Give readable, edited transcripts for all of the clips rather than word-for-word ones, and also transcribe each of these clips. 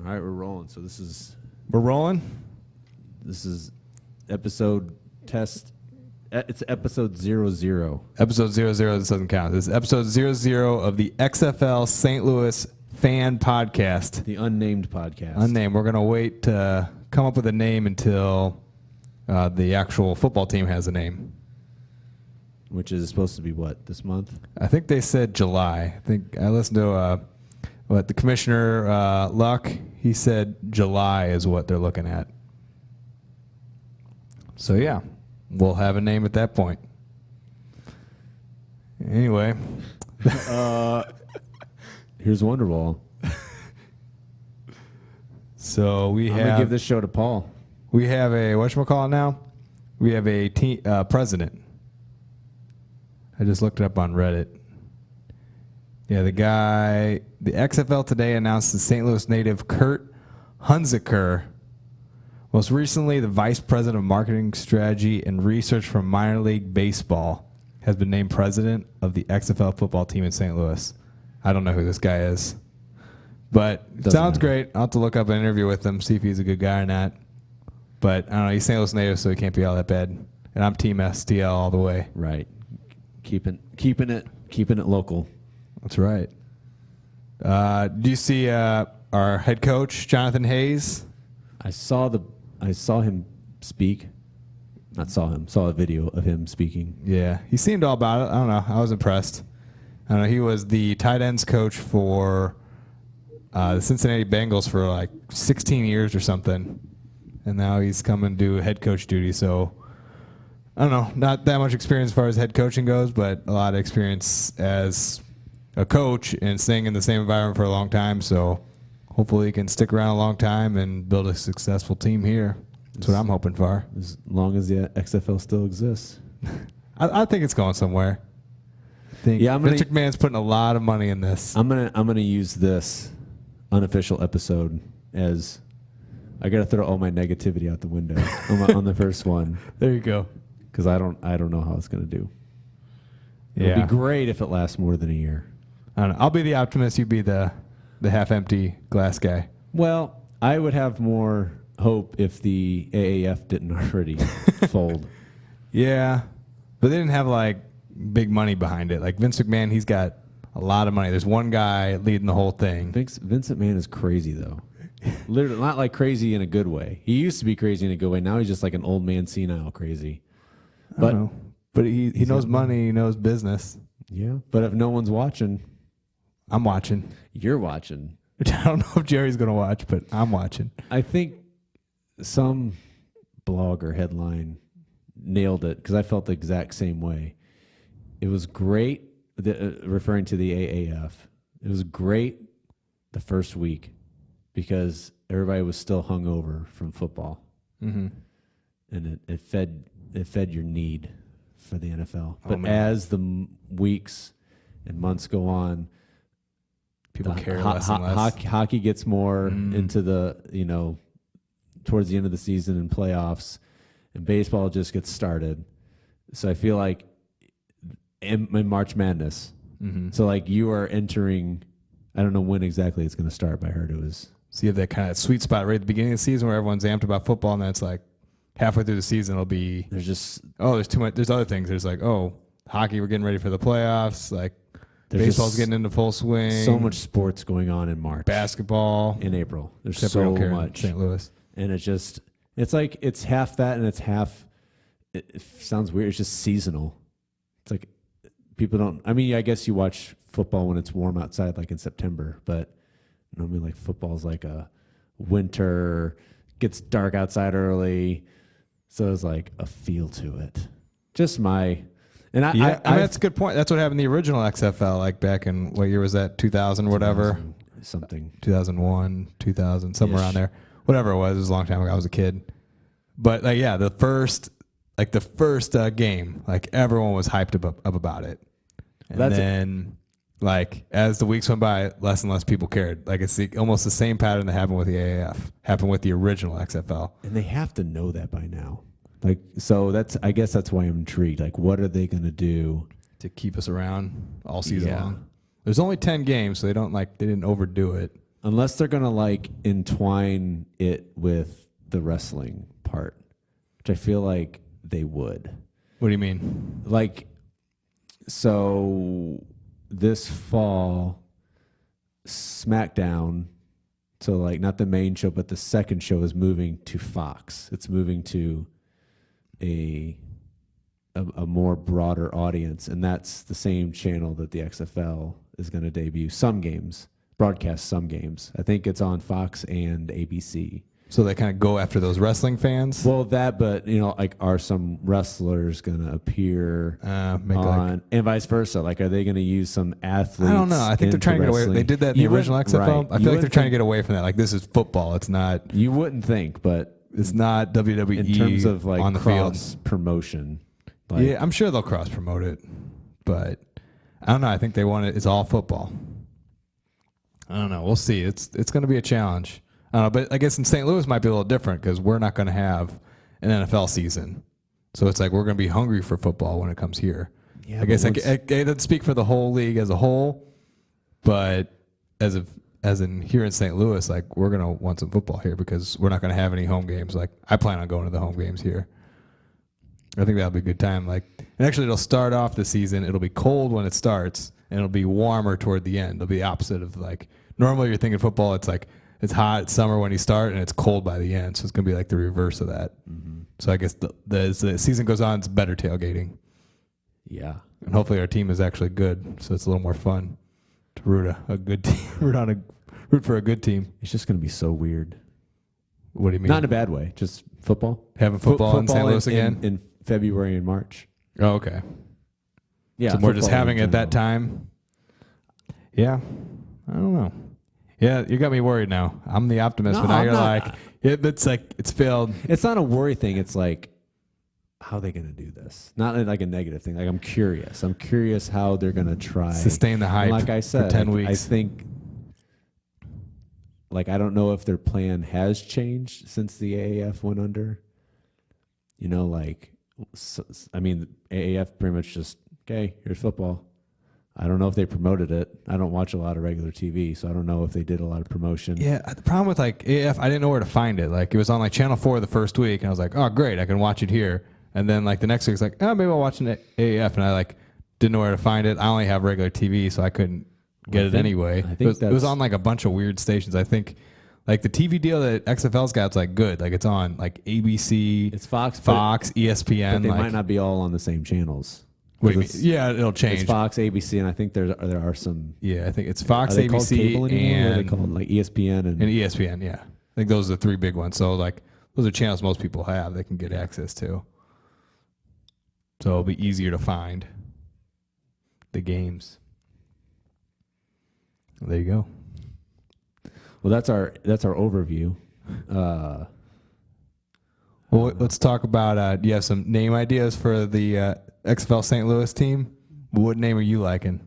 All right, we're rolling. So We're rolling? this is episode test. It's episode 00. Episode 00, this doesn't count. This is episode 00 of the XFL St. Louis fan podcast. The unnamed podcast. Unnamed. We're going to wait to come up with a name until the actual football team has a name. Which is supposed to be what, this month? I think they said July. I think I listened to the commissioner, Luck, he said July is what they're looking at. So, yeah, we'll have a name at that point. Anyway. Here's Wonderball. So I'm going to give this show to Paul. We have a, whatchamacallit now? We have a president. I just looked it up on Reddit. Yeah, the XFL today announced the St. Louis native Kurt Hunziker. Most recently, the Vice President of Marketing Strategy and Research from Minor League Baseball has been named president of the XFL football team in St. Louis. I don't know who this guy is, but it sounds great. I'll have to look up an interview with him, see if he's a good guy or not. But I don't know, he's St. Louis native, so he can't be all that bad. And I'm Team STL all the way. Right. Keeping it local. That's right. Do you see our head coach, Jonathan Hayes? I saw him speak. Saw a video of him speaking. Yeah, he seemed all about it. I don't know. I was impressed. I don't know. He was the tight ends coach for the Cincinnati Bengals for like 16 years or something. And now he's come and do head coach duty. So, I don't know. Not that much experience as far as head coaching goes, but a lot of experience as a coach and staying in the same environment for a long time. So, hopefully he can stick around a long time and build a successful team here. That's what I'm hoping for. As long as the XFL still exists. I think it's going somewhere. Vince McMahon's putting a lot of money in this. I'm gonna use this unofficial episode as I gotta throw all my negativity out the window on the first one. There you go. Because I don't know how it's gonna do. Yeah. It'll be great if it lasts more than a year. I don't know. I'll be the optimist. You be the half-empty glass guy. Well, I would have more hope if the AAF didn't already fold. Yeah, but they didn't have like big money behind it. Like Vince McMahon, he's got a lot of money. There's one guy leading the whole thing. Vince McMahon is crazy though. Literally, not like crazy in a good way. He used to be crazy in a good way. Now he's just like an old man senile crazy. But he knows money. He knows business. Yeah. But if no one's watching, I'm watching. You're watching. I don't know if Jerry's going to watch, but I'm watching. I think some blog or headline nailed it because I felt the exact same way. It was great, referring to the AAF. It was great the first week because everybody was still hungover from football. Mm-hmm. And it fed your need for the NFL. But as the weeks and months go on, people care less and less. Hockey gets more into the, towards the end of the season and playoffs, and baseball just gets started. So I feel like in March Madness. Mm-hmm. So like you are entering, I don't know when exactly it's going to start, but I heard it was. So you have that kind of sweet spot right at the beginning of the season where everyone's amped about football, and then it's like halfway through the season it'll be. There's just. Oh, there's too much. There's other things. There's like, hockey, we're getting ready for the playoffs. Like, baseball's getting into full swing. So much sports going on in March. Basketball. In April. There's so much. St. Louis. And it's like, it's half that and it's half, it sounds weird. It's just seasonal. It's like people don't, I guess you watch football when it's warm outside, like in September, but normally like football's like a winter, gets dark outside early. So there's like a feel to it. Just my, and that's a good point. That's what happened in the original XFL, like back in, what year was that? 2000 or whatever? 2001, 2000, somewhere around there. Whatever it was a long time ago. I was a kid. But like, yeah, the first game, like everyone was hyped up about it. And then like as the weeks went by, less and less people cared. Like it's almost the same pattern that happened with the AAF, happened with the original XFL. And they have to know that by now. Like, so I guess that's why I'm intrigued. Like, what are they going to do to keep us around all season long? There's only 10 games, so they didn't overdo it. unless they're gonna like entwine it with the wrestling part, which I feel like they would. What do you mean? Like, so this fall, SmackDown, so like not the main show, but the second show is moving to Fox. It's moving to a more broader audience, and that's the same channel that the XFL is going to debut some games, broadcast some games. I think it's on Fox and ABC. So they kind of go after those wrestling fans? Well, that, but like, are some wrestlers going to appear on, and vice versa? Like, are they going to use some athletes? I don't know. I think they're trying to get away. They did that in the original XFL. Right. I feel like they're trying to get away from that. Like, this is football. It's not. You wouldn't think, but it's not WWE in terms of like on the cross field promotion. Like, yeah, I'm sure they'll cross promote it, but I don't know. I think they want it. It's all football. I don't know. We'll see. It's going to be a challenge. I don't know, but I guess in St. Louis might be a little different because we're not going to have an NFL season. So it's like we're going to be hungry for football when it comes here. Yeah, I guess I didn't speak for the whole league as a whole, but as in here in St. Louis, like, we're going to want some football here because we're not going to have any home games. Like, I plan on going to the home games here. I think that'll be a good time. Like, and actually, it'll start off the season. It'll be cold when it starts, and it'll be warmer toward the end. It'll be the opposite of, like, normally you're thinking football, it's like, it's hot, it's summer when you start, and it's cold by the end. So it's going to be like the reverse of that. Mm-hmm. So I guess as the season goes on, it's better tailgating. Yeah. And hopefully our team is actually good, so it's a little more fun to root a good team, root for a good team. It's just going to be so weird. What do you mean? Not in a bad way, just football. Having football in St. Louis again? In February and March. Oh, okay. Yeah. So we're just having it at that time? Yeah. I don't know. Yeah, you got me worried now. I'm the optimist, No, but now I'm you're not. like, it's like, it's failed. It's not a worry thing. It's like, how are they going to do this? Not like a negative thing. Like, I'm curious. I'm curious how they're going to try. Sustain the hype. And like I said, for 10 weeks. I think, like, I don't know if their plan has changed since the AAF went under. You know, like, I mean, AAF pretty much just, okay, here's football. I don't know if they promoted it. I don't watch a lot of regular TV, so I don't know if they did a lot of promotion. Yeah, the problem with like AF, I didn't know where to find it. Like, it was on like Channel 4 the first week, and I was like, oh, great, I can watch it here. And then like the next week, it's like, oh, maybe I'll watch an AF, and I like didn't know where to find it. I only have regular TV, so I couldn't get it anyway. I think it was on like a bunch of weird stations. I think like the TV deal that XFL's got is like good. Like, it's on like ABC, It's Fox, ESPN. but they like, might not be all on the same channels. What do you mean? Yeah, it'll change. It's Fox, ABC, and I think there are some. Yeah, I think it's Fox, Are they called ABC, cable anymore? Or are they and called like ESPN and ESPN. Yeah, I think those are the three big ones. So like those are channels most people have. They can get access to. So it'll be easier to find the games. There you go. Well, that's our overview. Well, let's talk about. Do you have some name ideas for the XFL St. Louis team? What name are you liking?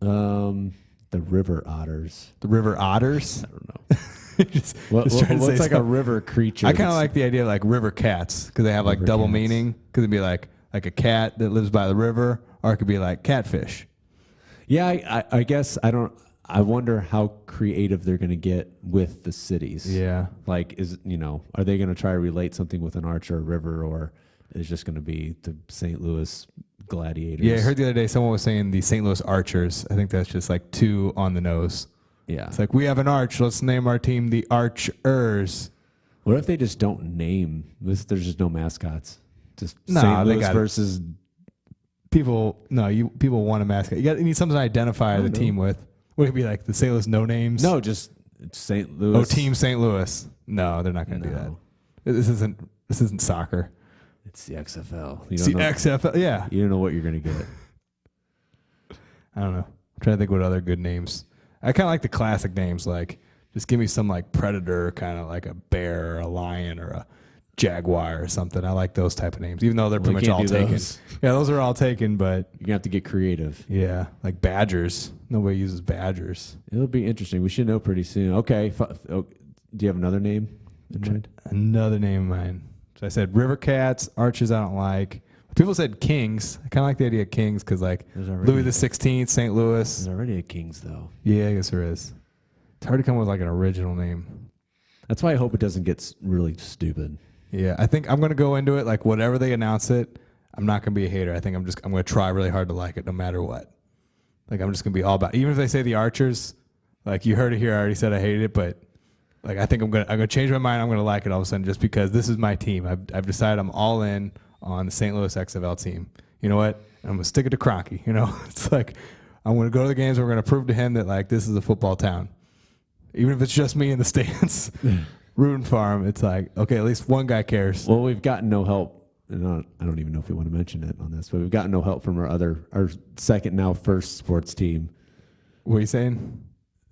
The River Otters. The River Otters? I don't know. What's like a river creature? I kind of like the idea of like river cats because they have like double meaning. Because it'd be like a cat that lives by the river, or it could be like catfish. Yeah, I guess I don't. I wonder how creative they're going to get with the cities. Yeah. Like, are they going to try to relate something with an arch or a river, or is it just going to be the St. Louis Gladiators? Yeah, I heard the other day someone was saying the St. Louis Archers. I think that's just like too on the nose. Yeah. It's like, we have an arch. Let's name our team the Archers. What if they just don't name? There's just no mascots. Just No, St. they Louis got versus. People want a mascot. You need something to identify the team with. Would it be like the St. Louis No Names? No, just St. Louis. Oh, Team St. Louis. No, they're not going to do that. This isn't soccer. It's the XFL. It's the XFL. Yeah. You don't know what you're going to get. I don't know. I'm trying to think what other good names. I kind of like the classic names. Like, just give me some like predator, kind of like a bear or a lion or a jaguar or something. I like those type of names, even though they're pretty much all taken. Those. Yeah, those are all taken, but You're going to have to get creative. yeah, like badgers. Nobody uses badgers. It'll be interesting. We should know pretty soon. Okay. Do you have another name in mind? Another name of mine. So I said River Cats, Arches I don't like. People said Kings. I kind of like the idea of Kings because like Louis the 16th, St. Louis. There's already a Kings, though. Yeah, I guess there is. It's hard to come up with like an original name. That's why I hope it doesn't get really stupid. Yeah, I think I'm going to go into it like whatever they announce it, I'm not going to be a hater. I think I'm going to try really hard to like it no matter what. Like I'm just going to be all about, even if they say the Archers, like you heard it here, I already said I hated it, but like I think I'm going to change my mind. I'm going to like it all of a sudden just because this is my team. I've decided I'm all in on the St. Louis XFL team. You know what? I'm going to stick it to Kroenke, you know? It's like I'm going to go to the games. We're going to prove to him that like this is a football town. Even if it's just me in the stands rooting for him, it's like, okay, at least one guy cares. Well, we've gotten no help. And I don't even know if we want to mention it on this, but we've gotten no help from our second, now first sports team. What are you saying?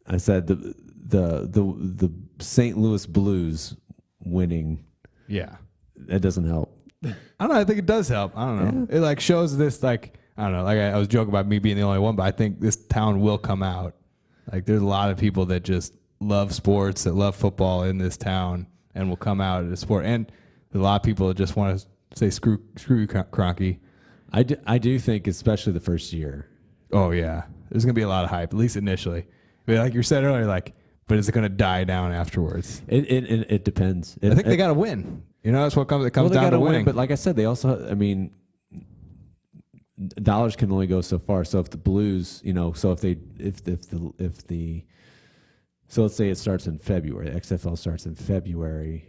I said the St. Louis Blues winning. Yeah. That doesn't help. I don't know. I think it does help. I don't know. Yeah. It like shows this, like, I don't know, like I was joking about me being the only one, but I think this town will come out. Like there's a lot of people that just love sports, that love football in this town and will come out at a sport. And there's a lot of people that just want to say screw you, Kroenke. I do think, especially the first year. Oh, yeah. There's going to be a lot of hype, at least initially. But like you said earlier, like, but is it going to die down afterwards? It depends. I think they got to win. You know, that's what comes down to winning. But like I said, they also, I mean, dollars can only go so far. So if the Blues, you know, so so let's say it starts in February. The XFL starts in February.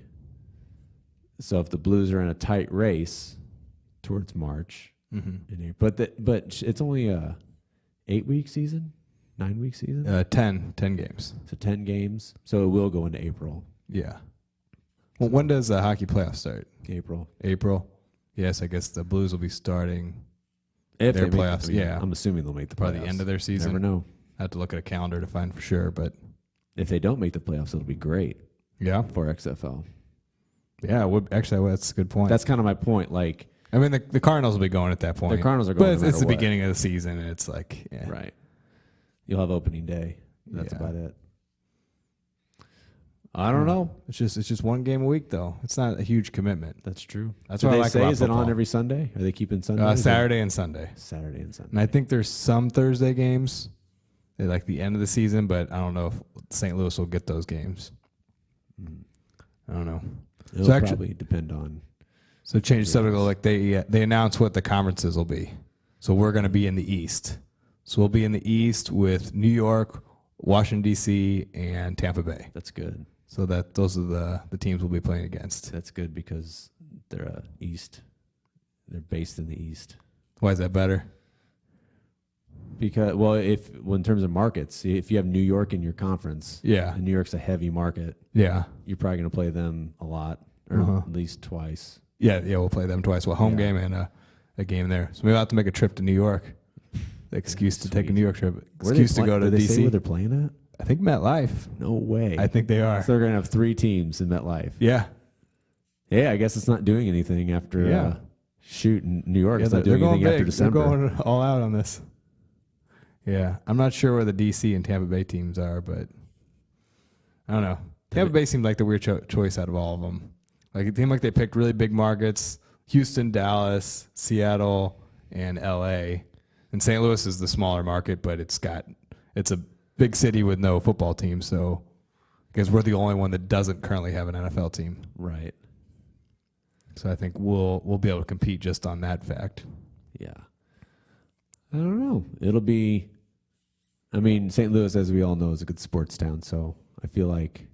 So if the Blues are in a tight race towards March, but it's only a 8-week season, 9-week season. 10 games. So 10 games. So it will go into April. Yeah. Well, when does the hockey playoff start? April. Yes, I guess the Blues will be starting if their they playoffs. Yeah, I'm assuming they'll make the playoffs. Probably the end of their season. Never know. I have to look at a calendar to find for sure, but if they don't make the playoffs, it'll be great. Yeah, for XFL. Yeah, actually, that's a good point. That's kind of my point. Like, I mean, the Cardinals will be going at that point. The Cardinals are going, but it's the beginning of the season, and it's like, yeah. Right. You'll have opening day. That's about it. I don't know. It's just one game a week, though. It's not a huge commitment. That's true. That's what I like about Is it on every Sunday? Are they keeping Sunday? Saturday and Sunday. Saturday and Sunday. And I think there's some Thursday games at like the end of the season, but I don't know if St. Louis will get those games. I don't know. It'll probably depend on. So change the subject. Like they announce what the conferences will be. So we're going to be in the East. So we'll be in the East with New York, Washington D.C., and Tampa Bay. That's good. So those are the teams we'll be playing against. That's good because they're East. They're based in the East. Why is that better? Because in terms of markets, if you have New York in your conference, and New York's a heavy market, you're probably going to play them a lot, or at least twice. Yeah, we'll play them twice. Well, home game and a game there. So maybe I'll have to make a trip to New York. The excuse to take a New York trip. Excuse to go to D.C. DC. Say where they're playing at? I think MetLife. No way. I think they are. So they're going to have 3 teams in MetLife. Yeah. Yeah, I guess it's not doing anything after shooting New York. It's not doing anything big. after December. They're going all out on this. Yeah. I'm not sure where the D.C. and Tampa Bay teams are, but I don't know. Tampa Bay seemed like the weird choice out of all of them. Like it seemed like they picked really big markets: Houston, Dallas, Seattle, and L.A. And St. Louis is the smaller market, but it's a big city with no football team. So because we're the only one that doesn't currently have an NFL team, right? So I think we'll be able to compete just on that fact. Yeah. I don't know. It'll be. I mean, St. Louis, as we all know, is a good sports town. So I feel like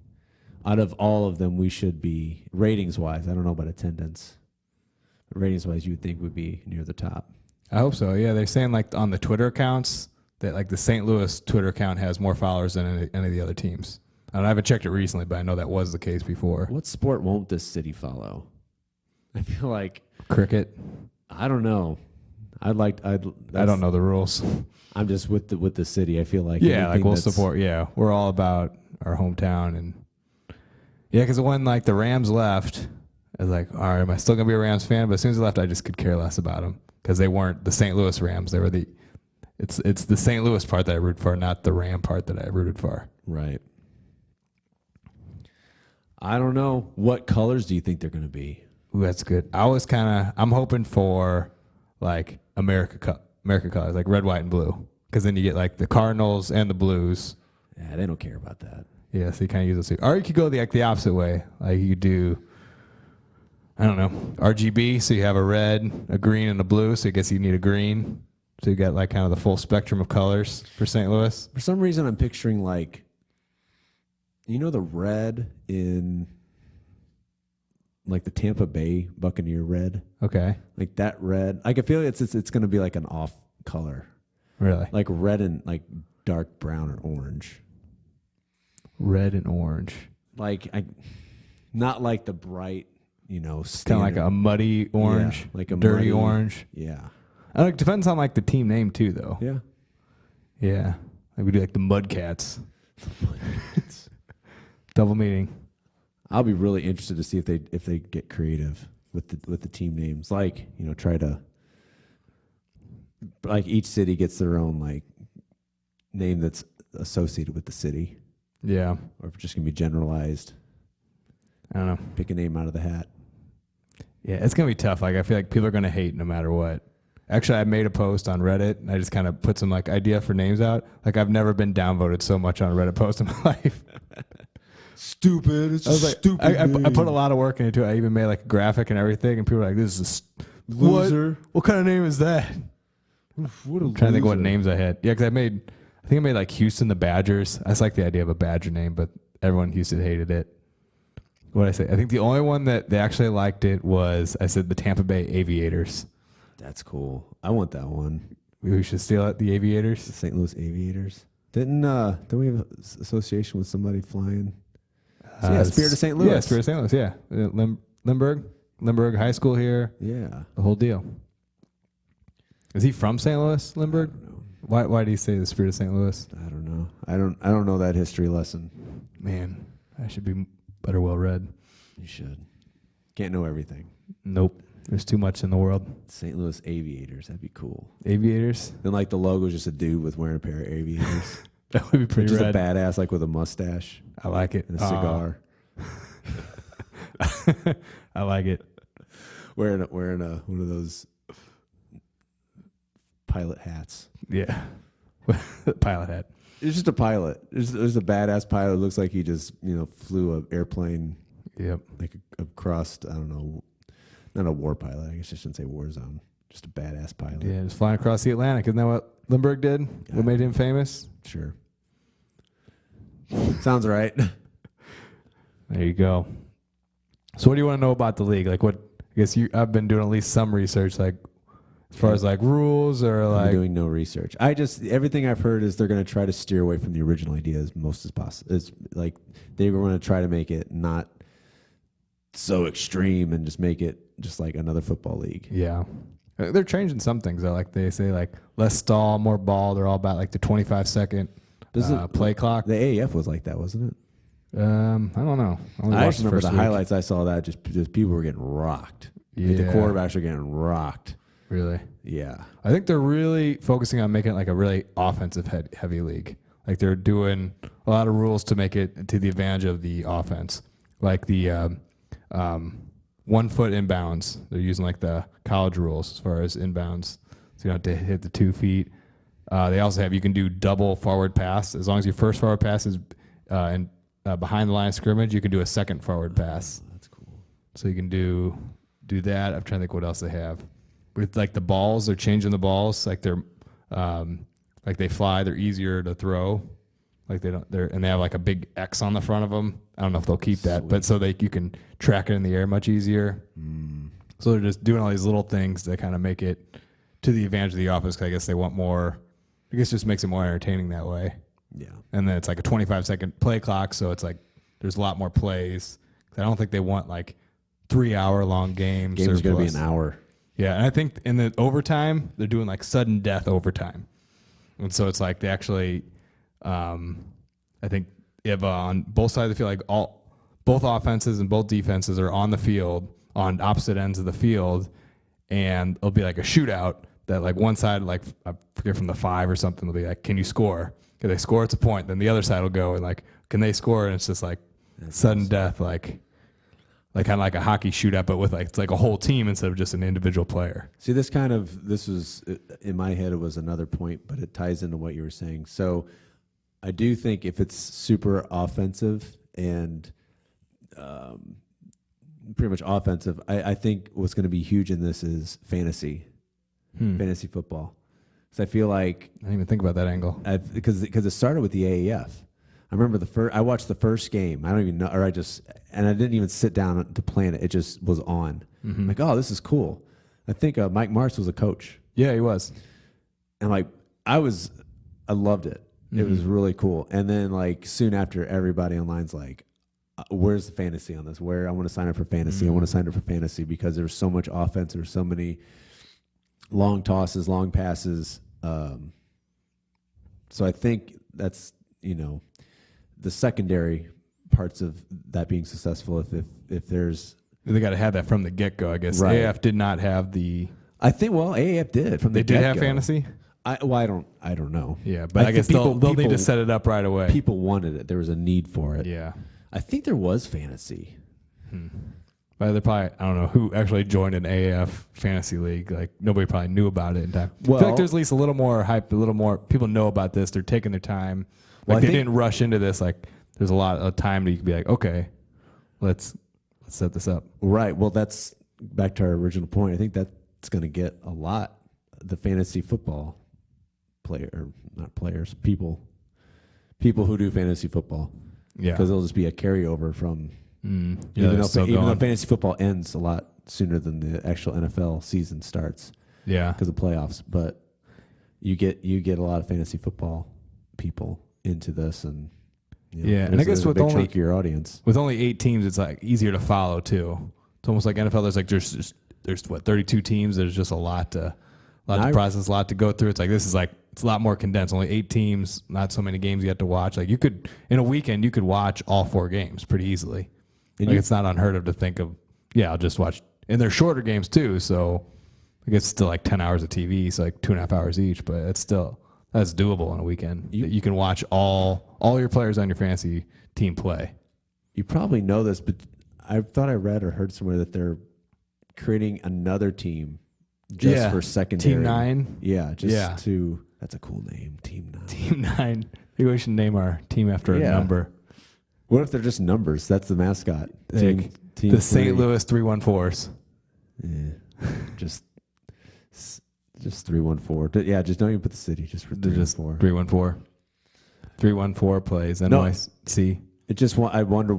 out of all of them, we should be, ratings-wise, I don't know about attendance, but ratings-wise, you would think would be near the top. I hope so. Yeah, they're saying like on the Twitter accounts that like the St. Louis Twitter account has more followers than any of the other teams. I haven't checked it recently, but I know that was the case before. What sport won't this city follow? I feel like cricket. I don't know. I don't know the rules. I'm just with the city. I feel like we'll support. Yeah, we're all about our hometown, and because when like the Rams left, I was like, all right, am I still gonna be a Rams fan? But as soon as they left, I just could care less about them because they weren't the St. Louis Rams. They were it's the St. Louis part that I rooted for, not the Ram part that I rooted for. Right. I don't know. What colors do you think they're gonna be? Ooh, that's good. I'm hoping for like America colors, like red, white, and blue. Because then you get like the Cardinals and the Blues, Yeah, they don't care about that. Yeah, so you kind of use those two. Or you could go the opposite way. Like you could do, I don't know, RGB. So you have a red, a green, and a blue. So I guess you need a green. So you got like kind of the full spectrum of colors for St. Louis. For some reason, I'm picturing like, the red in like the Tampa Bay Buccaneer red. Okay. Like that red. I can feel it's going to be like an off color. Really? Like red and like dark brown or orange. Red and orange. Not like the bright, kind of like a muddy orange, yeah, like a dirty muddy, orange. Yeah. It depends on like the team name too, though. Yeah. Yeah. Like we do like the Mudcats. Double meaning. I'll be really interested to see if they get creative with the team names. Like, try to like each city gets their own like name that's associated with the city. Yeah. Or if it's just gonna be generalized. I don't know. Pick a name out of the hat. Yeah, it's gonna be tough. Like I feel like people are gonna hate no matter what. Actually, I made a post on Reddit and I just kind of put some like idea for names out. Like I've never been downvoted so much on a Reddit post in my life. Stupid. It's stupid. I put a lot of work into it. I even made like a graphic and everything, and people were like, "This is a loser. What kind of name is that?" What I'm trying to think what names I had. Yeah, because I think I made like Houston the Badgers. I just like the idea of a Badger name, but everyone in Houston hated it. What did I say? I think the only one that they actually liked it was I said the Tampa Bay Aviators. That's cool. I want that one. We should steal it. The Aviators. The St. Louis Aviators. Don't we have an association with somebody flying? Spirit of St. Louis. Yeah, Spirit of St. Louis. Yeah, Limburg High School here. Yeah, the whole deal. Is he from St. Louis, Limburg? I don't know. Why do you say the Spirit of St. Louis? I don't know. I don't know that history lesson. Man, I should be better well read. You should. Can't know everything. Nope. There's too much in the world. St. Louis Aviators. That'd be cool. Aviators? Then like the logo is just a dude with wearing a pair of aviators. That would be pretty just rad. a badass like with a mustache. I like it. And a cigar. I like it. Wearing one of those pilot hats. Yeah. Pilot hat. It's just a pilot. There's a badass pilot. It looks like he just flew an airplane. Yep. Like across, I don't know, not a war pilot. I guess I shouldn't say war zone. Just a badass pilot. Yeah, just flying across the Atlantic. Isn't that what Limburg did? What made him famous? Sure. Sounds right. There you go. So what do you want to know about the league? Like what, I guess I've been doing at least some research, like as far as like rules or like. I'm doing no research. Everything I've heard is they're going to try to steer away from the original idea as most as possible. It's like they're going to try to make it not so extreme and just make it just like another football league. Yeah. They're changing some things though. Like they say like less stall, more ball. They're all about like the 25-second play clock. The AAF was like that, wasn't it? I don't know. I just remember the highlights I saw that just people were getting rocked. Yeah. Like the quarterbacks are getting rocked. Really? Yeah. I think they're really focusing on making it like a really offensive heavy league. Like they're doing a lot of rules to make it to the advantage of the offense. Like the 1 foot inbounds. They're using like the college rules as far as inbounds. So you don't have to hit the 2 feet. They also have, you can do double forward pass. As long as your first forward pass is behind the line of scrimmage, you can do a second forward pass. That's cool. So you can do that. I'm trying to think what else they have. With like the balls, they're changing the balls. Like they're like they fly. They're easier to throw. Like they have like a big X on the front of them. I don't know if they'll keep that, but so you can track it in the air much easier. So they're just doing all these little things that kind of make it to the advantage of the offense. Cause I guess they want more. I guess it just makes it more entertaining that way. Yeah. And then it's like a 25-second play clock, so it's like there's a lot more plays. I don't think they want like 3-hour-long games. Game's going to be an hour. Yeah, and I think in the overtime, they're doing like sudden death overtime. And so it's like they actually, I think if on both sides of the field, like both offenses and both defenses are on the field on opposite ends of the field, and it'll be like a shootout that like one side, like I forget from the 5 or something, will be like, can you score? If they score, it's a point. Then the other side will go and like, can they score? And it's just like sudden death, like kind of like a hockey shootout, but with like it's like a whole team instead of just an individual player. See, this was in my head. It was another point, but it ties into what you were saying. So I do think if it's super offensive and pretty much offensive, I think what's going to be huge in this is fantasy football. So I feel like I didn't even think about that angle. Because it started with the AAF. I remember I watched the first game. I don't even know, or I didn't even sit down to plan it. It just was on. I'm like, oh, this is cool. I think Mike Martz was a coach. Yeah, he was. And like, I loved it. It was really cool. And then like soon after, everybody online's like, where's the fantasy on this? Where I want to sign up for fantasy. I want to sign up for fantasy because there's so much offense. There's so many long tosses, long passes. So I think that's, the secondary parts of that being successful. If there's, they got to have that from the get go. I guess Right. AF did not have the. I think AAF did from the They did have get-go. fantasy. I don't know. Yeah, but I guess they'll need to set it up right away. People wanted it. There was a need for it. Yeah. I think there was fantasy. But they probably, I don't know who actually joined an AAF fantasy league. Like nobody probably knew about it in time. I feel like there's at least a little more hype, a little more people know about this. They're taking their time. Like they didn't rush into this. Like there's a lot of time that you can be like, okay, let's set this up. Right. Well, that's back to our original point. I think that's going to get a lot the fantasy football people who do fantasy football. Yeah. Because it'll just be a carryover from Yeah, even though fantasy football ends a lot sooner than the actual NFL season starts. Yeah. Because of playoffs, but you get a lot of fantasy football people into this, and and I guess with with a big only chunk of your audience, with only 8 teams, it's like easier to follow too. It's almost like NFL. There's like there's what 32 teams. There's just a lot to process, a lot to go through. It's like this is like it's a lot more condensed. Only 8 teams, not so many games you have to watch. Like you could in a weekend you could watch all 4 games pretty easily. And like it's not unheard of to think of. Yeah, I'll just watch, and they're shorter games too. So I guess it's still like 10 hours of TV, so like 2.5 hours each. But it's still that's doable on a weekend. You can watch all your players on your fantasy team play. You probably know this, but I thought I read or heard somewhere that they're creating another team just for secondary. Team 9. Yeah, to that's a cool name, Team 9. Team 9. Maybe we should name our team after a number. What if they're just numbers? That's the mascot. Team the St. Louis 314s. Yeah, just 314. Yeah, just don't even put the city. Just 314. 314. 314 plays NYC. It just I wonder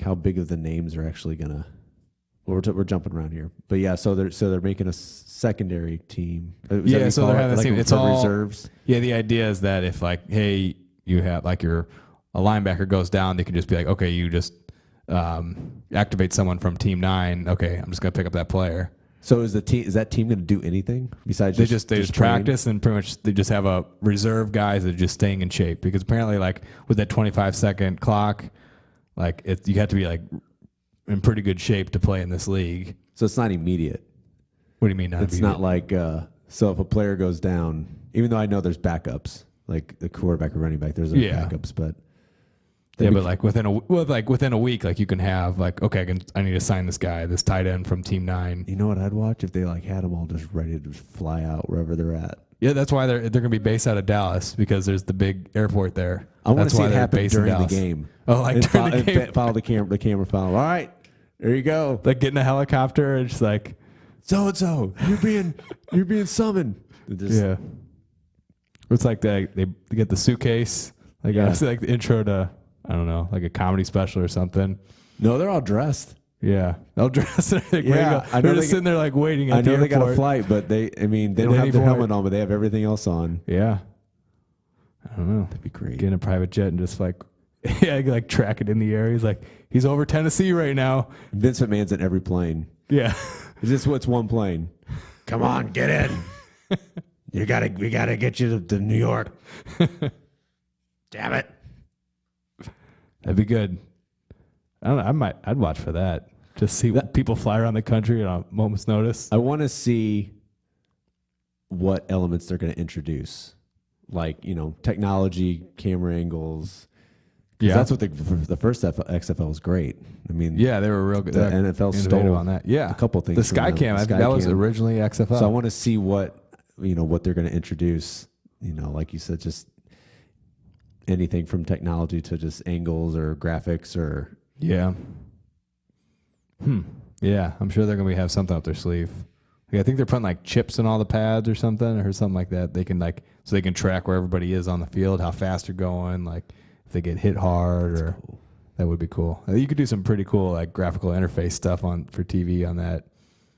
how big of the names are actually gonna. Well, we're jumping around here, but yeah. So they're making a secondary team. Yeah, so they're having a team. It's all reserves. Yeah, the idea is that if hey, you have a linebacker goes down, they can just be like, okay, you just activate someone from Team 9. Okay, I'm just gonna pick up that player. So is that team going to do anything besides they just practice, and pretty much they just have a reserve guys that are just staying in shape, because apparently with that 25-second clock, you have to be in pretty good shape to play in this league. So it's not immediate. What do you mean? It's not like so if a player goes down, even though I know there's backups, like the quarterback or running back, there's backups, but. Yeah, but within a week, you can have okay, I need to sign this guy, this tight end from Team 9. You know what I'd watch if they had them all just ready to fly out wherever they're at. Yeah, that's why they're going to be based out of Dallas, because there's the big airport there. I want to see it happen during the game. Oh, during the game, follow the camera follow. All right, there you go. Getting a helicopter and just so and so, you're being summoned. Yeah, it's like they get the suitcase. I see the intro to. I don't know, a comedy special or something. No, they're all dressed. Yeah, they'll dress. Yeah, I know they're just sitting there waiting. I know they got a flight, but they don't have the helmet on, but they have everything else on. Yeah, I don't know. That'd be great. Get in a private jet and just track it in the air. He's over Tennessee right now. Vince McMahon's in every plane. Yeah, is this what's one plane? Come on, get in. We gotta get you to New York. Damn it. That'd be good. I don't know. I'd watch for that. Just see people fly around the country on a moment's notice. I want to see what elements they're going to introduce, technology, camera angles. Yeah, that's what the first XFL was great. I mean, yeah, they were real good. The NFL stole on that. Yeah, a couple things. The Skycam, that was originally XFL. So I want to see what they're going to introduce. Like you said, just. anything from technology to just angles or graphics or Yeah. Yeah, I'm sure they're going to have something up their sleeve. Like, I think they're putting like chips in all the pads or something like that. They can so they can track where everybody is on the field, how fast they're going, like if they get hit hard or cool. That would be cool. You could do some pretty cool like graphical interface stuff for TV on that.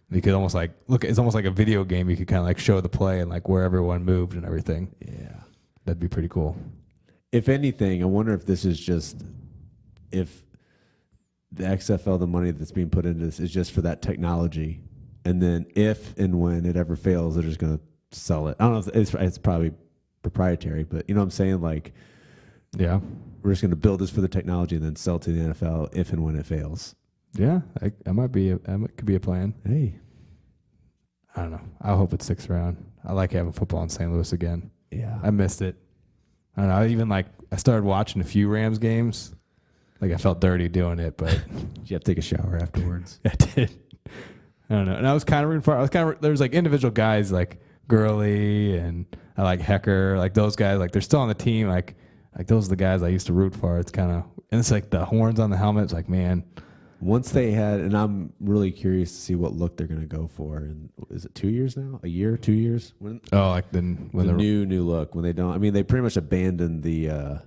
You could almost like it's almost like a video game. You could kind of like show the play and like where everyone moved and everything. Yeah. That'd be pretty cool. If anything, I wonder if this is just if the XFL, the money that's being put into this is just for that technology. And then if and when it ever fails, they're just going to sell it. I don't know if it's probably proprietary, but you know what I'm saying? Like, yeah, we're just going to build this for the technology and then sell to the NFL if and when it fails. Yeah, that could be a plan. Hey, I don't know. I hope it sticks around. I like having football in St. Louis again. yeah. I missed it. I don't know. I started watching a few Rams games. Like I felt dirty doing it, but Did you have to take a shower afterwards? I did. I don't know. And I was kind of rooting for. There was like individual guys like Gurley and I like Hecker, like those guys. Like they're still on the team. Like those are the guys I used to root for. It's kind of and it's like the horns on the helmet. It's like man. Once they had, and I'm really curious to see what look they're going to go for. And is it 2 years now? A year? 2 years? When the new look when they don't. I mean, they pretty much abandoned the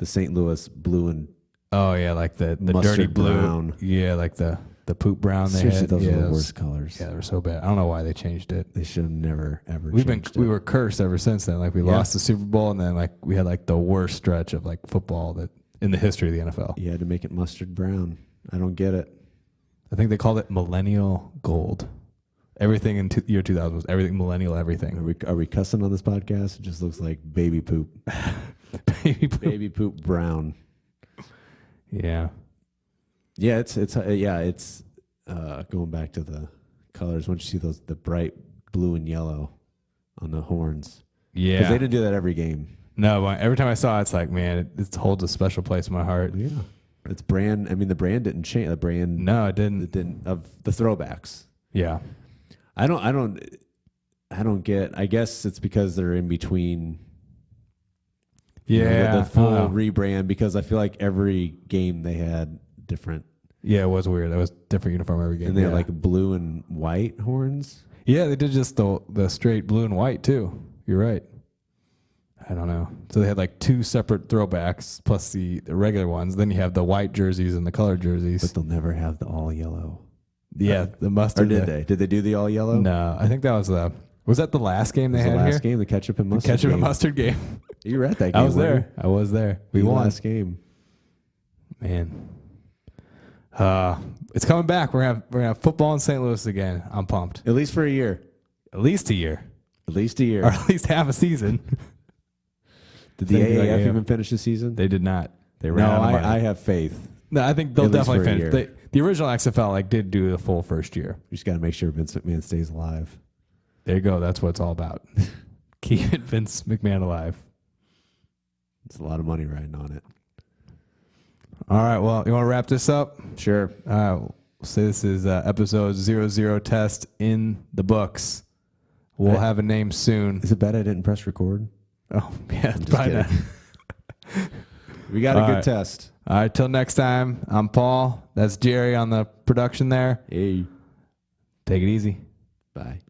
St. Louis blue and like the dirty blue. Brown. Yeah, like the poop brown they Seriously, had. those yeah, were the worst colors. Yeah, they were so bad. I don't know why they changed it. They should have never ever. We were cursed ever since then. Like we lost the Super Bowl, and then like we had like the worst stretch of like football that in the history of the NFL. You had to make it mustard brown. I don't get it. I think they called it millennial gold. Everything in year 2000 was everything millennial everything. Are we cussing on this podcast? It just looks like baby poop. Baby poop brown. Yeah. Yeah, it's going back to the colors. Once you see the bright blue and yellow on the horns. Yeah. Because they didn't do that every game. No, but every time I saw it, it's like, man, it holds a special place in my heart. Yeah. It's brand. I mean, the brand didn't change. The brand. No, it didn't. It didn't of the throwbacks. Yeah. I don't get. I guess it's because they're in between. Yeah. The full rebrand because I feel like every game they had different. Yeah, it was weird. That was different uniform every game. And they had like blue and white horns. Yeah, they did just the straight blue and white too. You're right. I don't know. So they had like two separate throwbacks plus the regular ones. Then you have the white jerseys and the colored jerseys. But they'll never have the all yellow. Yeah, the mustard. Or did they? Did they do the all yellow? No, I think that was the last game they had the last here? game, the ketchup and mustard. Ketchup and mustard game. You were at that game. I was there. We the won. Last game. Man. It's coming back. We're gonna have football in St. Louis again. I'm pumped. At least for a year. At least a year. At least a year. Or at least half a season. Did the AAF even finish the season? They did not. They ran No, out of money. I have faith. No, I think they'll At least definitely for a finish. year. The original XFL did do the full first year. You just got to make sure Vince McMahon stays alive. There you go. That's what it's all about. Keep Vince McMahon alive. It's a lot of money riding on it. All right. Well, you want to wrap this up? Sure. We'll say this is episode 00 test in the books. We'll have a name soon. Is it bad I didn't press record? Oh, yeah. I'm just kidding. We got a good test. All right. Till next time, I'm Paul. That's Jerry on the production there. Hey. Take it easy. Bye.